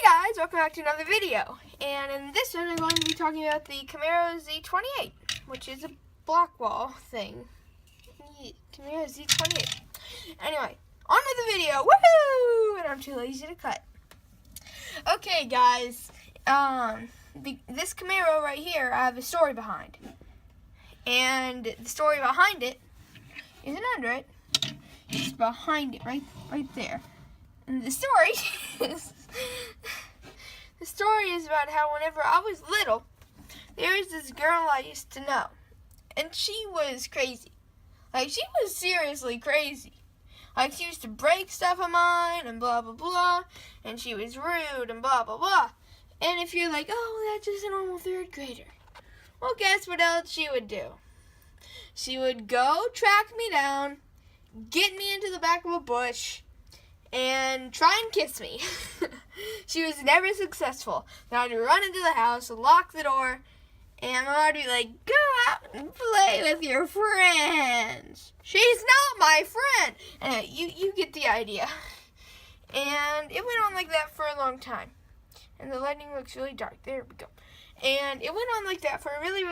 Hey guys, welcome back to another video. And in this one, I'm going to be talking about the Camaro Z-28, which is a Blackwall thing. Camaro Z-28. Anyway, on with the video. Woohoo! And I'm too lazy to cut. Okay, guys. This Camaro right here, I have a story behind. And the story behind it isn't under it. It's behind it, right there. And the story is about how whenever I was little, there was this girl I used to know, and she was crazy. Like, she was seriously crazy. Like, she used to break stuff of mine and blah blah blah, and she was rude and blah blah blah. And if you're like, oh, that's just a normal third grader, well, guess what else she would do? She would go track me down, get me into the back of a bush, and try and kiss me. She was never successful. Then I'd run into the house, lock the door, and I'd be like, go out and play with your friends. She's not my friend. And you get the idea. And it went on like that for a long time. And the lighting looks really dark. There we go. And it went on like that for a really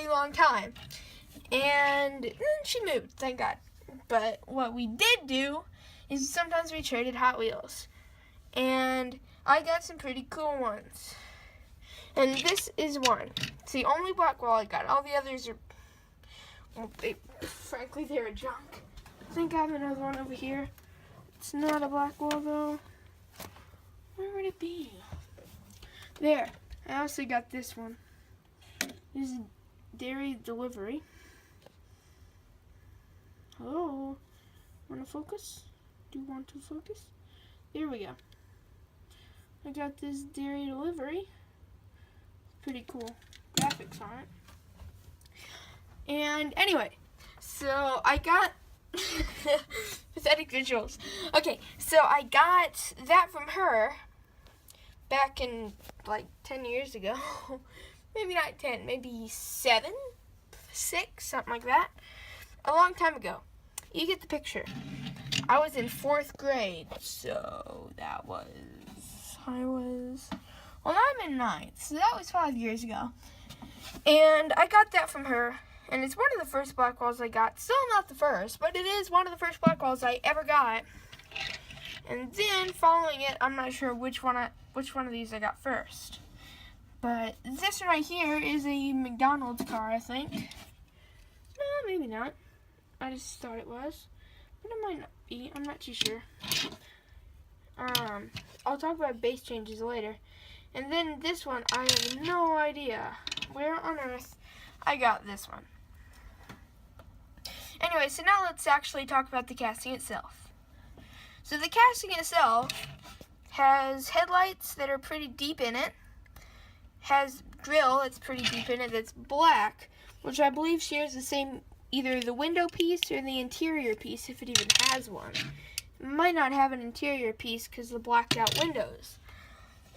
long time. And then she moved, thank God. But what we did do is sometimes we traded Hot Wheels. And I got some pretty cool ones. And this is one. It's the only Blackwall I got. All the others are, well, frankly, they're junk. I think I have another one over here. It's not a Blackwall, though. Where would it be? There. I also got this one. This is dairy delivery. Hello? Want to focus? Do you want to focus? There we go. I got this dairy delivery. Pretty cool graphics on it. And anyway, so I got pathetic visuals. Okay, so I got that from her back in like 10 years ago. Maybe not 10, maybe 7, 6, something like that. A long time ago. You get the picture. I was in 4th grade, so well, now I'm in 9th, so that was 5 years ago. And I got that from her, and it's one of the first Blackwalls I got. Still not the first, but it is one of the first Blackwalls I ever got. And then, following it, I'm not sure which one of these I got first. But this one right here is a McDonald's car, I think. No, maybe not. I just thought it was. But it might not be. I'm not too sure. I'll talk about base changes later. And then this one, I have no idea where on earth I got this one. Anyway, so now let's actually talk about the casting itself. So the casting itself has headlights that are pretty deep in it. Has grill that's pretty deep in it that's black, which I believe shares the same, either the window piece or the interior piece, if it even has one. It might not have an interior piece because of the blacked out windows.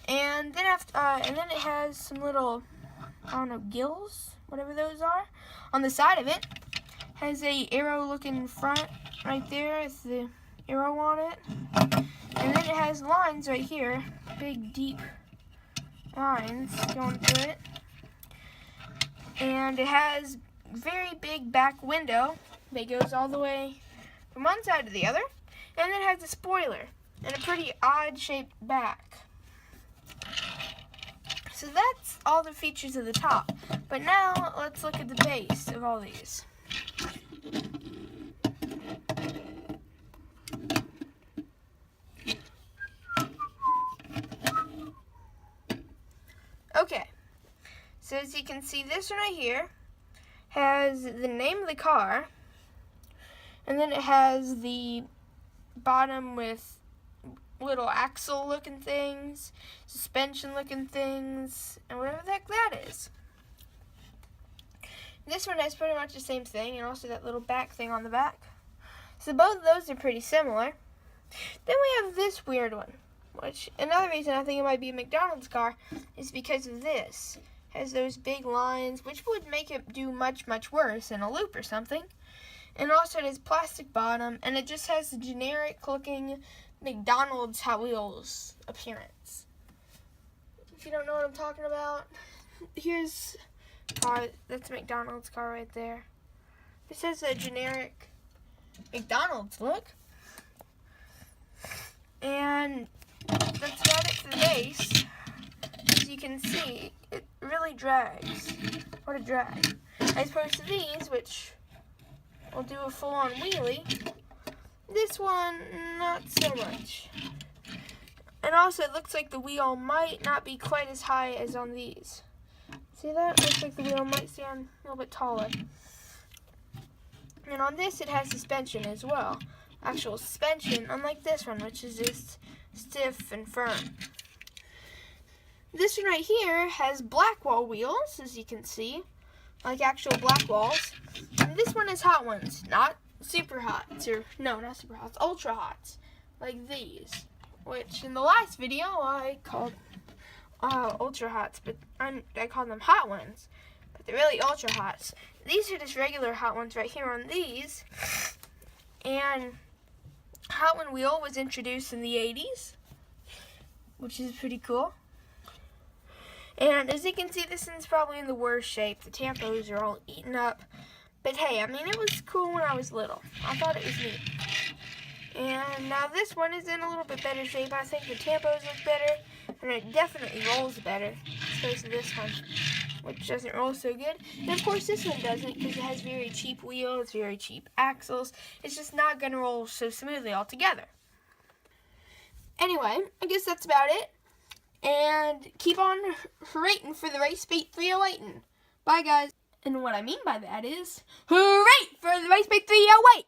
And then and then it has some little, I don't know, gills, whatever those are, on the side of it. Has a arrow looking front right there with the arrow on it. And then it has lines right here, big deep lines going through it. And it has very big back window that goes all the way from one side to the other. And then it has a spoiler and a pretty odd shaped back. So that's all the features of the top. But now let's look at the base of all these. Okay, so as you can see, this one right here has the name of the car, and then it has the bottom with little axle looking things, suspension looking things, and whatever the heck that is. This one has pretty much the same thing, and also that little back thing on the back. So both of those are pretty similar. Then we have this weird one, which another reason I think it might be a McDonald's car is because of this. It has those big lines, which would make it do much worse in a loop or something. And also it has plastic bottom, and it just has the generic looking McDonald's Hot Wheels appearance. If you don't know what I'm talking about, here's that's a McDonald's car right there. This has a generic McDonald's look. And that's about it for the base. As you can see, it really drags. What a drag. As opposed to these, which will do a full-on wheelie. This one, not so much. And also, it looks like the wheel might not be quite as high as on these. See that? Looks like the wheel might stand a little bit taller. And on this, it has suspension as well. Actual suspension, unlike this one, which is just stiff and firm. This one right here has Blackwall wheels, as you can see, like actual Blackwalls. And this one is hot ones, not super hots, or no, not super hots, ultra hots, like these, which in the last video I called ultra hots, but I called them hot ones, but they're really ultra hots. These are just regular hot ones right here on these, and Hot One wheel was introduced in the 80s, which is pretty cool. And as you can see, this one's probably in the worst shape. The tampos are all eaten up. But hey, I mean, it was cool when I was little. I thought it was neat. And now this one is in a little bit better shape. I think the tampos look better, and it definitely rolls better, as opposed to this one, which doesn't roll so good. And of course, this one doesn't, because it has very cheap wheels, very cheap axles. It's just not going to roll so smoothly altogether. Anyway, I guess that's about it. And keep on rating for the Race Bait 308. Bye, guys. And what I mean by that is, hooray for the Race Bait 308!